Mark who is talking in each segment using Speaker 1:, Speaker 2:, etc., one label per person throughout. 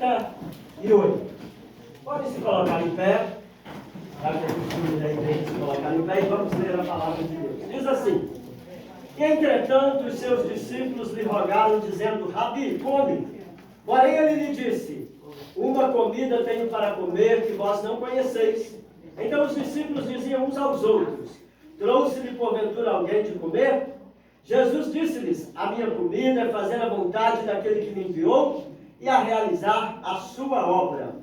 Speaker 1: 38. Podem se colocar em pé, já que é costume da igreja se colocar em pé, e vamos ler a palavra de Deus. Diz assim: E entretanto os seus discípulos lhe rogaram, dizendo: Rabi, come. Porém ele lhe disse: Uma comida tenho para comer que vós não conheceis. Então os discípulos diziam uns aos outros: Trouxe-lhe porventura alguém de comer? Jesus disse-lhes: A minha comida é fazer a vontade daquele que me enviou e a realizar a sua obra.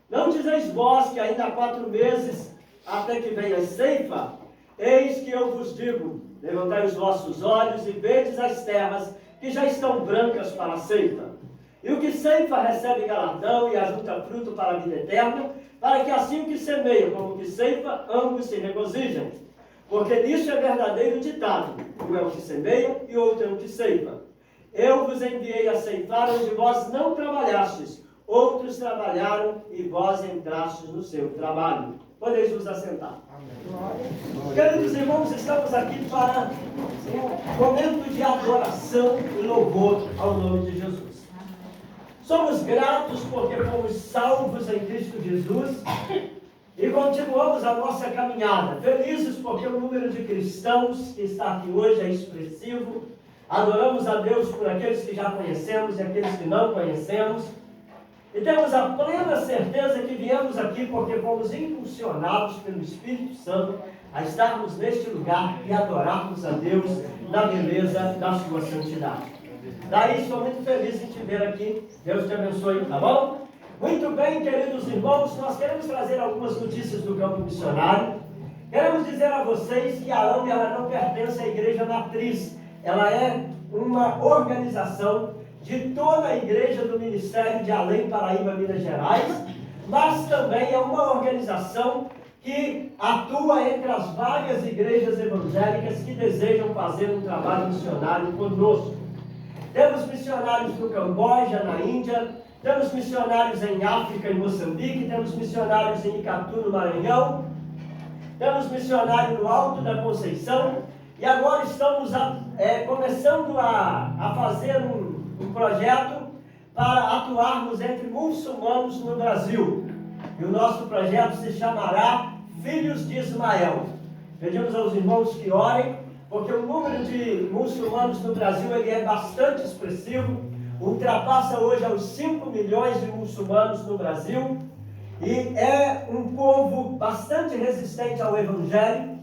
Speaker 1: Não dizeis vós que ainda há 4 meses até que venha a ceifa? Eis que eu vos digo: levantai os vossos olhos e vedes as terras que já estão brancas para a ceifa. E o que ceifa recebe galardão e ajunta fruto para a vida eterna, para que assim o que semeia como o que ceifa, ambos se regozijem. Porque nisso é verdadeiro ditado: um é o que semeia e outro é o que ceifa. Eu vos enviei a ceifar onde vós não trabalhastes, outros trabalharam e vós entrastes no seu trabalho. Podeis vos assentar. Amém. Queridos irmãos, estamos aqui para um momento de adoração e louvor ao nome de Jesus. Somos gratos porque fomos salvos em Cristo Jesus e continuamos a nossa caminhada. Felizes porque o número de cristãos que está aqui hoje é expressivo. Adoramos a Deus por aqueles que já conhecemos e aqueles que não conhecemos. E temos a plena certeza que viemos aqui porque fomos impulsionados pelo Espírito Santo a estarmos neste lugar e adorarmos a Deus na beleza da sua santidade. Daí estou muito feliz em te ver aqui. Deus te abençoe, tá bom? Muito bem, queridos irmãos, nós queremos trazer algumas notícias do campo missionário. Queremos dizer a vocês que a AME ela não pertence à igreja matriz. Ela é uma organização de toda a igreja do Ministério de Além Paraíba, Minas Gerais, mas também é uma organização que atua entre as várias igrejas evangélicas que desejam fazer um trabalho missionário conosco. Temos missionários no Camboja, na Índia, temos missionários em África, em Moçambique, temos missionários em Icatu, no Maranhão, temos missionário no Alto da Conceição, e agora estamos começando a fazer um projeto para atuarmos entre muçulmanos no Brasil. E o nosso projeto se chamará Filhos de Ismael. Pedimos aos irmãos que orem, porque o número de muçulmanos no Brasil ele é bastante expressivo, ultrapassa hoje aos 5 milhões de muçulmanos no Brasil, e é um povo bastante resistente ao Evangelho,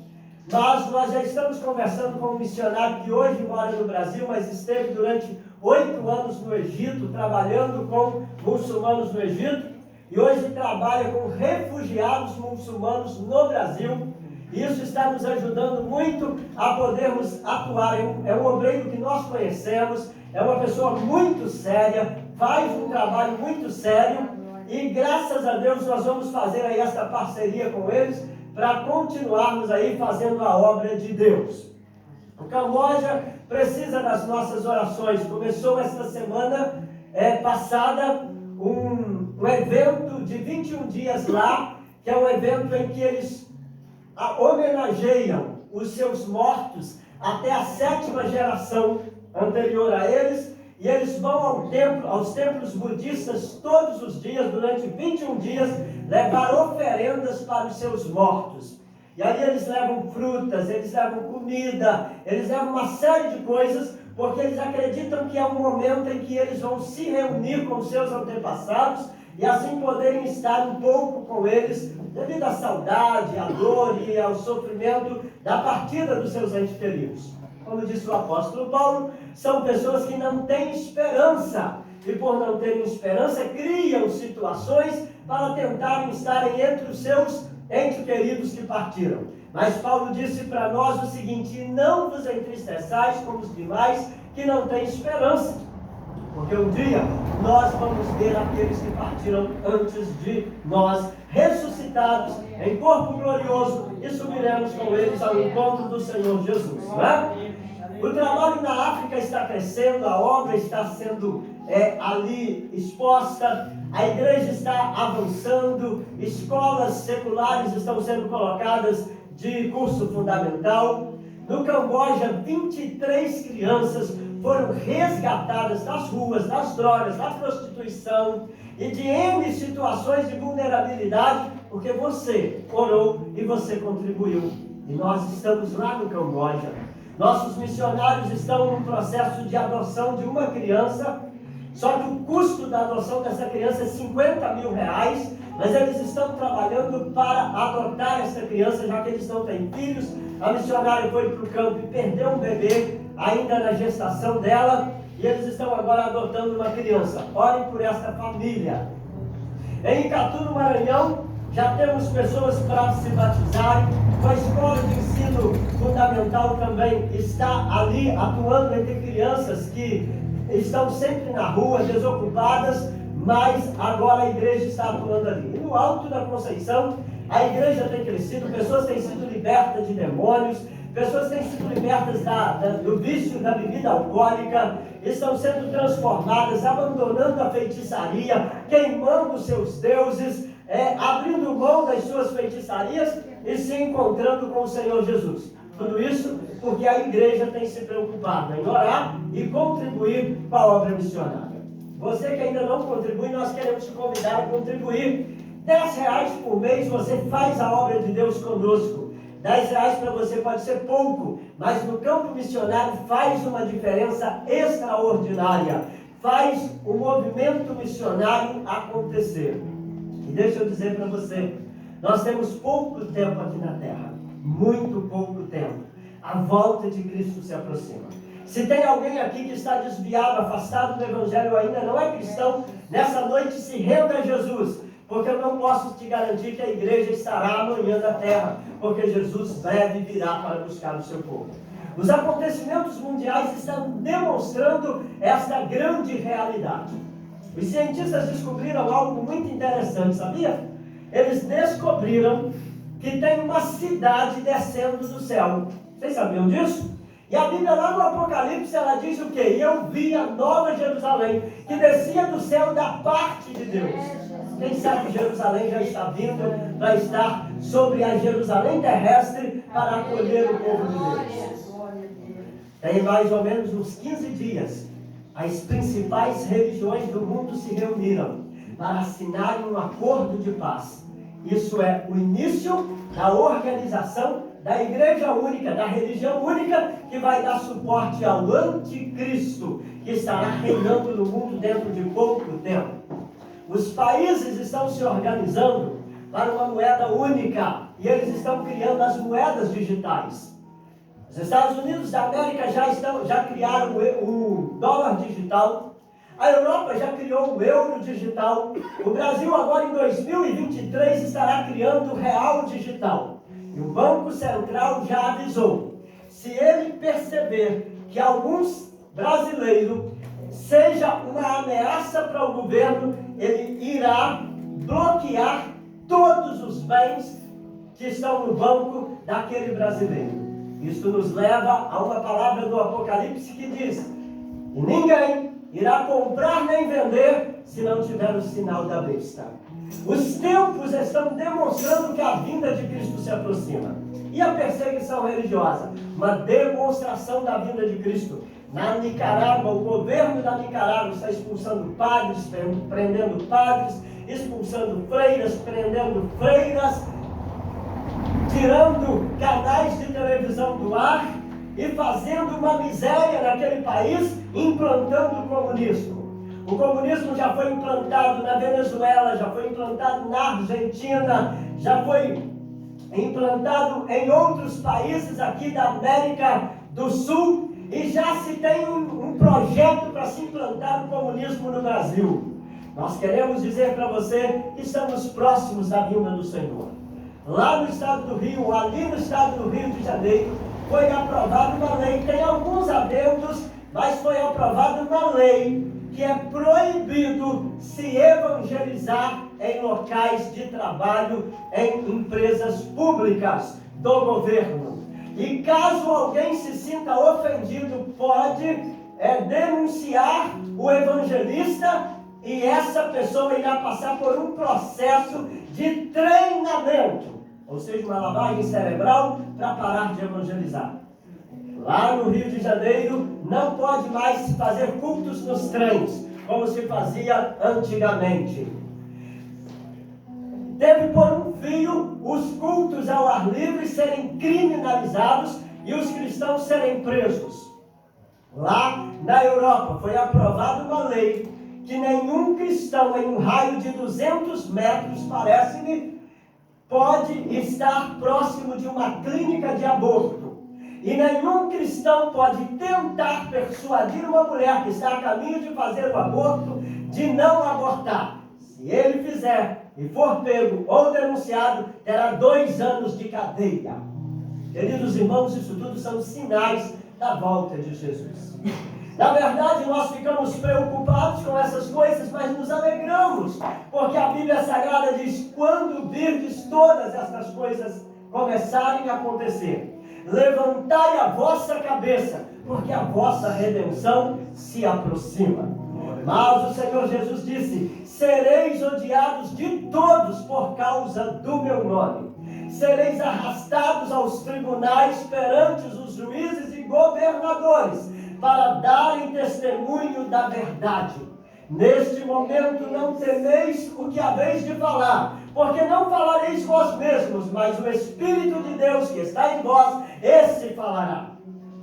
Speaker 1: mas nós já estamos conversando com um missionário que hoje mora no Brasil, mas esteve durante 8 anos no Egito, trabalhando com muçulmanos no Egito, e hoje trabalha com refugiados muçulmanos no Brasil. Isso está nos ajudando muito a podermos atuar. É um obreiro que nós conhecemos, é uma pessoa muito séria, faz um trabalho muito sério, e graças a Deus nós vamos fazer aí essa parceria com eles para continuarmos aí fazendo a obra de Deus. O Camboja precisa das nossas orações. Começou esta semana passada um evento de 21 dias lá, que é um evento em que eles homenageiam os seus mortos até a 7ª geração anterior a eles, e eles vão aos templos budistas todos os dias, durante 21 dias, levar oferendas para os seus mortos. E ali eles levam frutas, eles levam comida, eles levam uma série de coisas, porque eles acreditam que é um momento em que eles vão se reunir com seus antepassados e assim poderem estar um pouco com eles, devido à saudade, à dor e ao sofrimento da partida dos seus entes queridos. Como disse o apóstolo Paulo, são pessoas que não têm esperança, e por não terem esperança, criam situações para tentarem estarem entre os seus entes queridos que partiram. Mas Paulo disse para nós o seguinte: não vos entristeçais como os demais que não têm esperança, porque um dia nós vamos ver aqueles que partiram antes de nós, ressuscitados em corpo glorioso, e subiremos com eles ao encontro do Senhor Jesus, não é? O trabalho na África está crescendo, a obra está sendo ali exposta, a igreja está avançando, escolas seculares estão sendo colocadas de curso fundamental. No Camboja, 23 crianças foram resgatadas das ruas, das drogas, da prostituição, e de N situações de vulnerabilidade, porque você orou e você contribuiu. E nós estamos lá no Camboja. Nossos missionários estão num processo de adoção de uma criança, só que o custo da adoção dessa criança é R$50 mil, mas eles estão trabalhando para adotar essa criança, já que eles não têm filhos. A missionária foi para o campo e perdeu um bebê, ainda na gestação dela, e eles estão agora adotando uma criança. Orem por esta família. Em Icatu, no Maranhão, já temos pessoas para se batizarem. A escola de ensino fundamental também está ali, atuando entre crianças que estão sempre na rua, desocupadas, mas agora a igreja está atuando ali. E no Alto da Conceição, a igreja tem crescido, pessoas têm sido libertas de demônios, pessoas têm sido libertas do vício da bebida alcoólica, estão sendo transformadas, abandonando a feitiçaria, queimando seus deuses, abrindo mão das suas feitiçarias e se encontrando com o Senhor Jesus. Tudo isso porque a igreja tem se preocupado em orar e contribuir com a obra missionária. Você que ainda não contribui, nós queremos te convidar a contribuir. R$10 por mês você faz a obra de Deus conosco. R$10 para você pode ser pouco, mas no campo missionário faz uma diferença extraordinária. Faz o movimento missionário acontecer. E deixa eu dizer para você, nós temos pouco tempo aqui na terra, muito pouco tempo. A volta de Cristo se aproxima. Se tem alguém aqui que está desviado, afastado do Evangelho, ainda não é cristão, nessa noite se renda a Jesus, porque eu não posso te garantir que a igreja estará amanhã na terra, porque Jesus breve virá para buscar o seu povo. Os acontecimentos mundiais estão demonstrando esta grande realidade. Os cientistas descobriram algo muito interessante, sabia? Eles descobriram que tem uma cidade descendo do céu. Vocês sabiam disso? E a Bíblia lá no Apocalipse, ela diz o quê? E eu vi a Nova Jerusalém, que descia do céu da parte de Deus. Quem sabe Jerusalém já está vindo para estar sobre a Jerusalém terrestre para acolher o povo de Deus. Tem mais ou menos uns 15 dias, as principais religiões do mundo se reuniram para assinarem um acordo de paz. Isso é o início da organização da igreja única, da religião única, que vai dar suporte ao anticristo, que estará reinando no mundo dentro de pouco tempo. Os países estão se organizando para uma moeda única, e eles estão criando as moedas digitais. Os Estados Unidos da América já criaram o dólar digital. A Europa já criou o euro digital. O Brasil agora em 2023 estará criando o real digital. E o Banco Central já avisou, se ele perceber que alguns brasileiros seja uma ameaça para o governo, ele irá bloquear todos os bens que estão no banco daquele brasileiro. Isso nos leva a uma palavra do Apocalipse que diz: e ninguém irá comprar nem vender se não tiver o sinal da besta. Os tempos estão demonstrando que a vinda de Cristo se aproxima. E a perseguição religiosa? Uma demonstração da vinda de Cristo. Na Nicarágua, o governo da Nicarágua está expulsando padres, prendendo padres, expulsando freiras, prendendo freiras, tirando canais de televisão do ar e fazendo uma miséria naquele país, implantando o comunismo. O comunismo já foi implantado na Venezuela, já foi implantado na Argentina, já foi implantado em outros países aqui da América do Sul, e já se tem um projeto para se implantar o comunismo no Brasil. Nós queremos dizer para você que estamos próximos da vinda do Senhor. Lá no estado do Rio, ali no estado do Rio de Janeiro, foi aprovada uma lei, tem alguns adendos, mas foi aprovada uma lei que é proibido se evangelizar em locais de trabalho, em empresas públicas do governo. E caso alguém se sinta ofendido, pode denunciar o evangelista, e essa pessoa irá passar por um processo de treinamento, ou seja, uma lavagem cerebral para parar de evangelizar. Lá no Rio de Janeiro, não pode mais se fazer cultos nos trens. como se fazia antigamente. Teve por um fio os cultos ao ar livre serem criminalizados e os cristãos serem presos. Lá na Europa foi aprovada uma lei que nenhum cristão em um raio de 200 metros, parece-me, pode estar próximo de uma clínica de aborto. E nenhum cristão pode tentar persuadir uma mulher que está a caminho de fazer o aborto de não abortar. Se ele fizer e for pego ou denunciado, terá 2 anos de cadeia. Queridos irmãos, isso tudo são sinais da volta de Jesus. Na verdade, nós ficamos preocupados com essas coisas, mas nos alegramos, porque a Bíblia Sagrada diz: quando virdes todas estas coisas começarem a acontecer, levantai a vossa cabeça, porque a vossa redenção se aproxima. Mas o Senhor Jesus disse: sereis odiados de todos por causa do meu nome. Sereis arrastados aos tribunais perante os juízes e governadores, para darem testemunho da verdade. Neste momento não temeis o que haveis de falar, porque não falareis vós mesmos, mas o Espírito de Deus que está em vós, esse falará.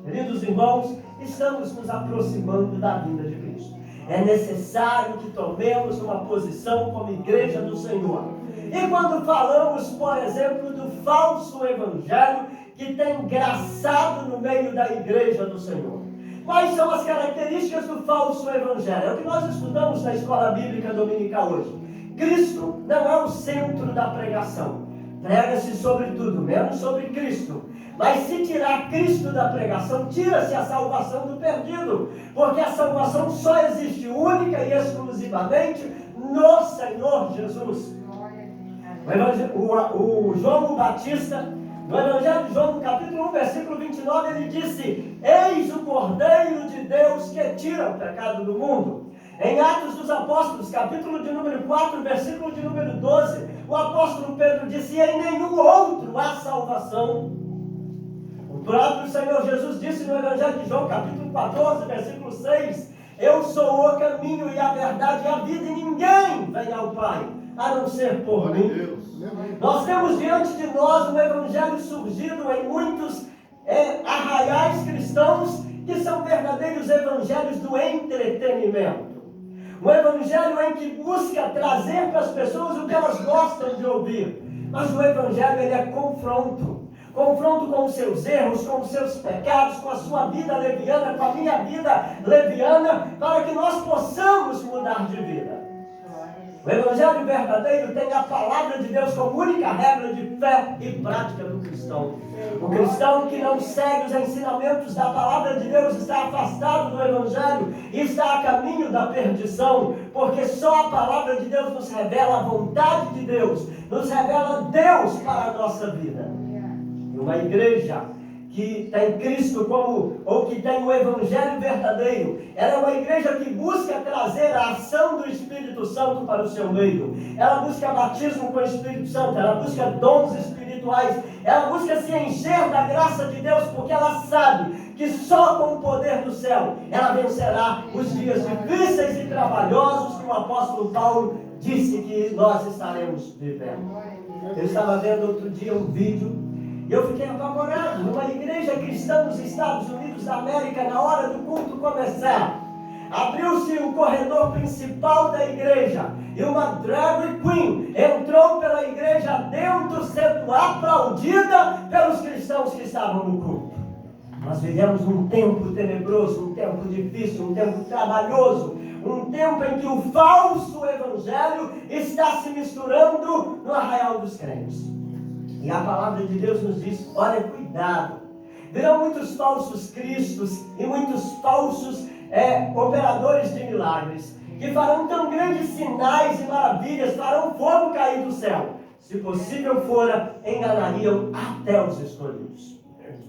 Speaker 1: Queridos irmãos, estamos nos aproximando da vinda de Cristo. É necessário que tomemos uma posição como igreja do Senhor. E quando falamos, por exemplo, do falso evangelho que tem engraçado no meio da igreja do Senhor, quais são as características do falso evangelho? É o que nós estudamos na escola bíblica dominical hoje. Cristo não é o centro da pregação. Prega-se sobre tudo, menos sobre Cristo. Mas se tirar Cristo da pregação, tira-se a salvação do perdido. Porque a salvação só existe única e exclusivamente no Senhor Jesus. O João Batista, no Evangelho de João, no capítulo 1, versículo 29, ele disse: eis o Cordeiro de Deus que tira o pecado do mundo. Em Atos dos Apóstolos, capítulo de número 4, versículo de número 12, o apóstolo Pedro disse: em nenhum outro há salvação. O próprio Senhor Jesus disse no Evangelho de João, capítulo 14, versículo 6: eu sou o caminho e a verdade e a vida, e ninguém vem ao Pai a não ser por mim. Nós temos diante de nós um evangelho surgido em muitos arraiais cristãos que são verdadeiros evangelhos do entretenimento. Um evangelho em que busca trazer para as pessoas o que elas gostam de ouvir. Mas o evangelho, ele é confronto. Confronto com os seus erros, com os seus pecados, com a sua vida leviana, com a minha vida leviana, para que nós possamos mudar de vida. O evangelho verdadeiro tem a palavra de Deus como única regra de fé e prática do cristão. O cristão que não segue os ensinamentos da palavra de Deus está afastado do evangelho e está a caminho da perdição, porque só a palavra de Deus nos revela a vontade de Deus, nos revela Deus para a nossa vida. E uma igreja que tem Cristo ou que tem o evangelho verdadeiro, ela é uma igreja que busca trazer a ação do Espírito Santo para o seu meio. Ela busca batismo com o Espírito Santo, ela busca dons espirituais, ela busca se encher da graça de Deus, porque ela sabe que só com o poder do céu ela vencerá os dias difíceis e trabalhosos que o apóstolo Paulo disse que nós estaremos vivendo. Eu estava vendo outro dia um vídeo e eu fiquei apavorado. Numa igreja cristã nos Estados Unidos da América, na hora do culto começar, abriu-se o corredor principal da igreja e uma drag queen entrou pela igreja dentro, sendo aplaudida pelos cristãos que estavam no culto. Nós vivemos um tempo tenebroso, um tempo difícil, um tempo trabalhoso, um tempo em que o falso evangelho está se misturando no arraial dos crentes. E a palavra de Deus nos diz: olha, cuidado. Virão muitos falsos cristos e muitos falsos operadores de milagres, que farão tão grandes sinais e maravilhas, farão fogo cair do céu. Se possível fora, enganariam até os escolhidos.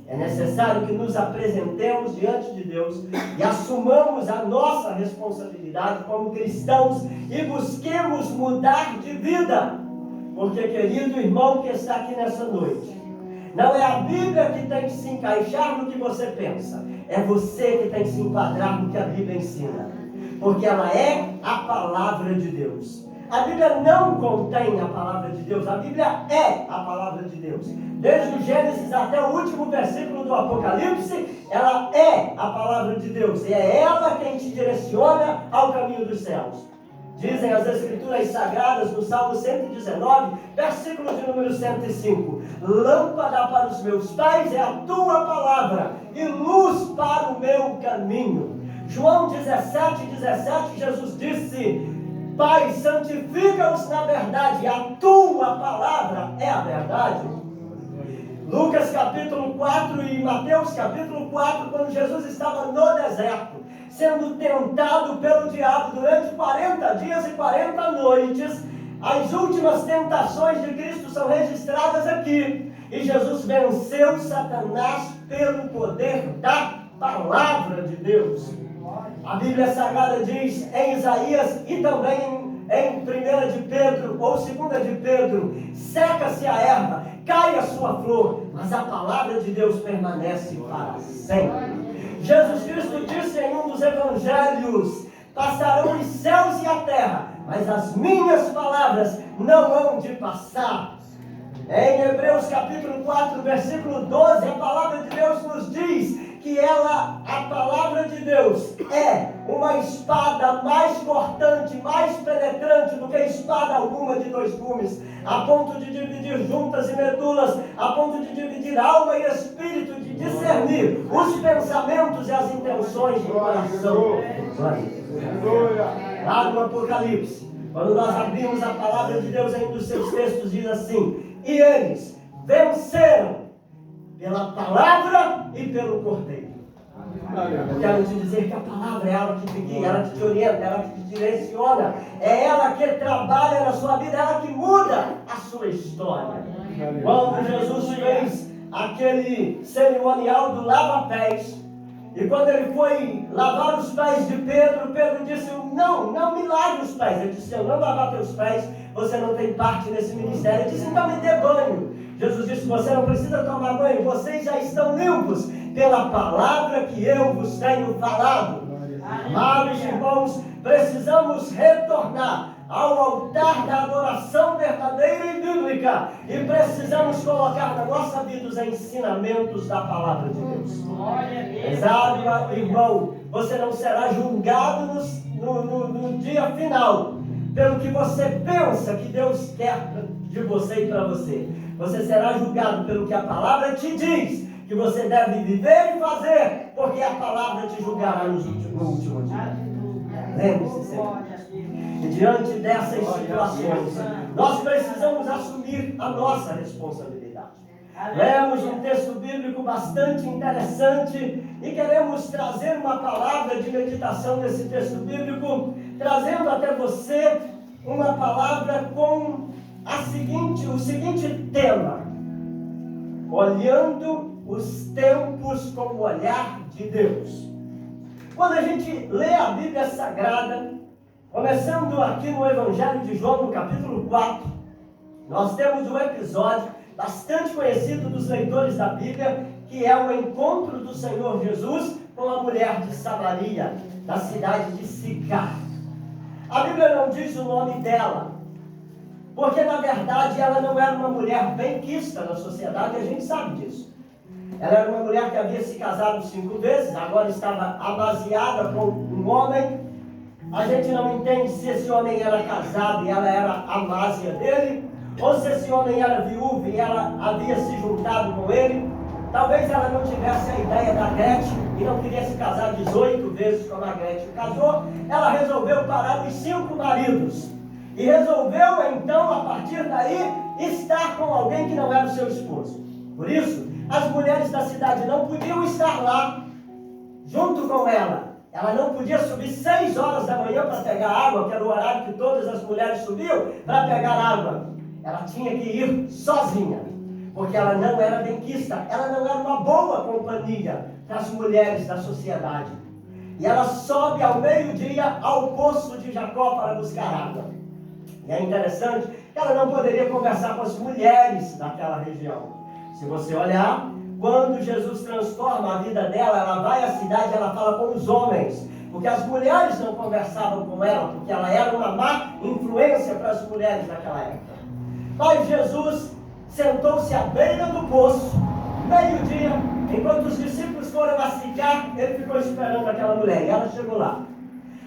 Speaker 1: É necessário que nos apresentemos diante de Deus e assumamos a nossa responsabilidade como cristãos e busquemos mudar de vida. Porque, querido irmão que está aqui nessa noite, não é a Bíblia que tem que se encaixar no que você pensa, é você que tem que se enquadrar no que a Bíblia ensina. porque ela é a palavra de Deus. A Bíblia não contém a palavra de Deus, a Bíblia é a palavra de Deus. Desde o Gênesis até o último versículo do Apocalipse, ela é a palavra de Deus. E é ela quem te direciona ao caminho dos céus. Dizem as Escrituras Sagradas no Salmo 119, versículo de número 105. Lâmpada para os meus pés é a tua palavra e luz para o meu caminho. João 17, Jesus disse: Pai, santifica-os na verdade, a tua palavra é a verdade. Lucas capítulo 4 e Mateus capítulo 4, quando Jesus estava no deserto, sendo tentado pelo diabo durante 40 dias e 40 noites, as últimas tentações de Cristo são registradas aqui. E Jesus venceu Satanás pelo poder da palavra de Deus. A Bíblia Sagrada diz em Isaías e também em 1 de Pedro ou 2 de Pedro: seca-se a erva, cai a sua flor, mas a palavra de Deus permanece para sempre. Jesus Cristo disse em um dos evangelhos: passarão os céus e a terra, mas as minhas palavras não hão de passar. Em Hebreus capítulo 4, versículo 12, a palavra de Deus nos diz que ela, a palavra de Deus, é uma espada mais cortante, mais penetrante do que espada alguma de dois gumes, a ponto de dividir juntas e medulas, a ponto de dividir alma e espírito, de discernir os pensamentos e as intenções do coração. Lá no Apocalipse, quando nós abrimos a palavra de Deus, em um dos seus textos diz assim: e eles venceram pela palavra e pelo cordeiro. Eu quero te dizer que a palavra é ela que te guia, ela que te orienta, ela que te direciona, é ela que trabalha na sua vida, é ela que muda a sua história. Quando Jesus fez aquele cerimonial do lava-pés, e quando ele foi lavar os pés de Pedro, Pedro disse: não me lave os pés. Ele disse: se eu não lavar teus pés, você não tem parte nesse ministério. Ele disse: então me dê banho. Jesus disse: você não precisa tomar banho, vocês já estão limpos pela palavra que eu vos tenho falado. Amados irmãos, precisamos retornar ao altar da adoração verdadeira e bíblica, e precisamos colocar na nossa vida os ensinamentos da palavra de Deus. Sabe, irmão, você não será julgado no dia final pelo que você pensa que Deus quer de você e para você. Você será julgado pelo que a palavra te diz que você deve viver e fazer, porque a palavra te julgará no último dia. Lembre-se sempre. E diante dessas situações, nós precisamos assumir a nossa responsabilidade. Lemos um texto bíblico bastante interessante e queremos trazer uma palavra de meditação nesse texto bíblico, trazendo até você uma palavra com o seguinte tema: olhando os tempos com o olhar de Deus. Quando a gente lê a Bíblia Sagrada, começando aqui no Evangelho de João, no capítulo 4, nós temos um episódio bastante conhecido dos leitores da Bíblia, que é o encontro do Senhor Jesus com a mulher de Samaria, da cidade de Sicar. A Bíblia não diz o nome dela, porque na verdade ela não era uma mulher benquista na sociedade, a gente sabe disso. Ela era uma mulher que havia se casado 5 vezes, agora estava amaziada com um homem. A gente não entende se esse homem era casado e ela era amásia dele, ou se esse homem era viúvo e ela havia se juntado com ele. Talvez ela não tivesse a ideia da Gretchen e não queria se casar 18 vezes como a Gretchen casou. Ela resolveu parar os 5 maridos. E resolveu então, a partir daí, estar com alguém que não era o seu esposo. Por isso, as mulheres da cidade não podiam estar lá junto com ela. Ela não podia subir 6 horas da manhã para pegar água, que era o horário que todas as mulheres subiam para pegar água. Ela tinha que ir sozinha, porque ela não era benquista, ela não era uma boa companhia das mulheres da sociedade. E ela sobe ao meio-dia ao poço de Jacó para buscar água. E é interessante que ela não poderia conversar com as mulheres daquela região. Se você olhar, quando Jesus transforma a vida dela, ela vai à cidade, ela fala com os homens. porque as mulheres não conversavam com ela, porque ela era uma má influência para as mulheres daquela época. Mas Jesus sentou-se à beira do poço, meio-dia, enquanto os discípulos foram mastigar, ele ficou esperando aquela mulher, e ela chegou lá.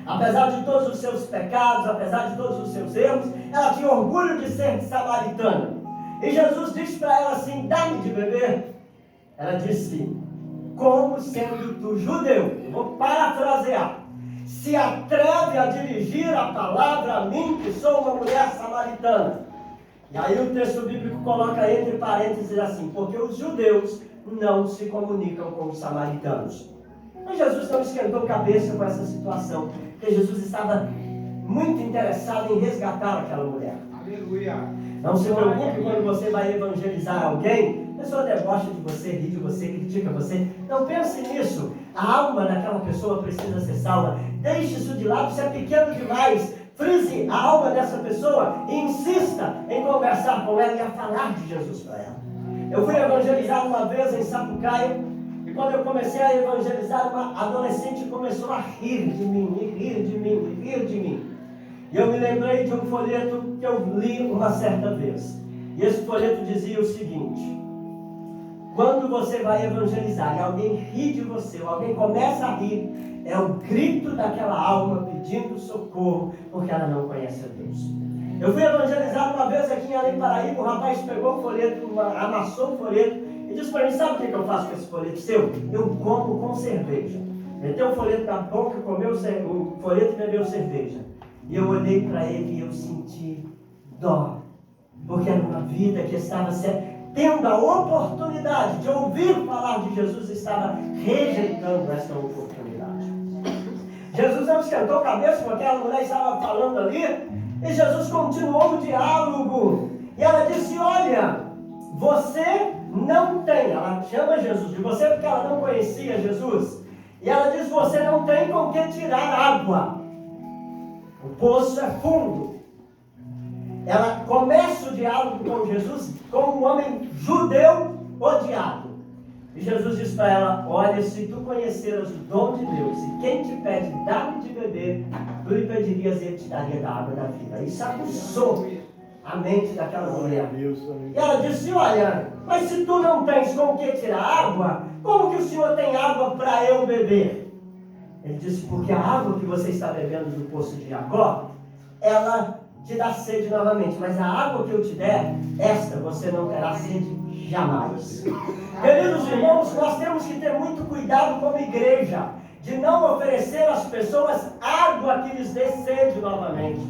Speaker 1: Apesar de todos os seus pecados, apesar de todos os seus erros, ela tinha orgulho de ser samaritana. E Jesus disse para ela assim: dá-me de beber. Ela disse: como sendo tu judeu, eu vou parafrasear, se atreve a dirigir a palavra a mim, que sou uma mulher samaritana? E aí o texto bíblico coloca entre parênteses assim: porque os judeus não se comunicam com os samaritanos. Mas Jesus não esquentou cabeça com essa situação, porque Jesus estava muito interessado em resgatar aquela mulher.
Speaker 2: Aleluia.
Speaker 1: Não se preocupe quando você vai evangelizar alguém, a pessoa debocha de você, ri de você, critica você. Não pense nisso. A alma daquela pessoa precisa ser salva. Deixe isso de lado, isso é pequeno demais. Frise a alma dessa pessoa e insista em conversar com ela e a falar de Jesus para ela. Eu fui evangelizar uma vez em Sapucaia, e quando eu comecei a evangelizar, uma adolescente começou a rir de mim, e rir de mim, e rir de mim. E eu me lembrei de um folheto que eu li uma certa vez. E esse folheto dizia o seguinte: quando você vai evangelizar e alguém ri de você, ou alguém começa a rir, é o grito daquela alma pedindo socorro, porque ela não conhece a Deus. Eu fui evangelizar uma vez aqui em Além Paraíba, o rapaz pegou o folheto, amassou o folheto, e disse para mim: sabe o que eu faço com esse folheto seu? Eu como com cerveja. Meteu o folheto na boca, comeu o folheto e bebeu cerveja. E eu olhei para ele e eu senti dó, porque era uma vida que estava tendo a oportunidade de ouvir falar de Jesus, estava rejeitando essa oportunidade. Jesus não esquentou a cabeça com aquela mulher estava falando ali, e Jesus continuou o diálogo, e ela disse: olha, você não tem, ela chama Jesus de você porque ela não conhecia Jesus, e ela diz: você não tem com que tirar água. O poço é fundo. Ela começa o diálogo com Jesus como um homem judeu odiado. E Jesus diz para ela: olha, se tu conheceras o dom de Deus, e quem te pede dá-me de beber, tu lhe pedirias e ele te daria da água da vida. Isso aguçou a mente daquela mulher. E ela disse: olha, mas se tu não tens com que tirar água, como que o Senhor tem água para eu beber? Ele disse: porque a água que você está bebendo do poço de Jacó, ela te dá sede novamente, mas a água que eu te der, esta você não terá sede jamais. Queridos irmãos, nós temos que ter muito cuidado como igreja, de não oferecer às pessoas água que lhes dê sede novamente.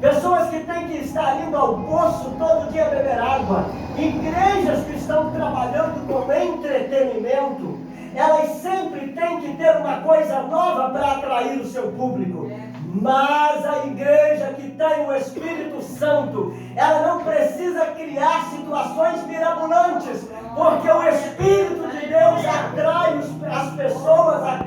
Speaker 1: Pessoas que têm que estar indo ao poço todo dia beber água, igrejas que estão trabalhando com entretenimento, elas sempre têm que ter uma coisa nova para atrair o seu público. Mas a igreja que tem o Espírito Santo, ela não precisa criar situações mirabolantes, porque o Espírito de Deus atrai as pessoas a Cristo.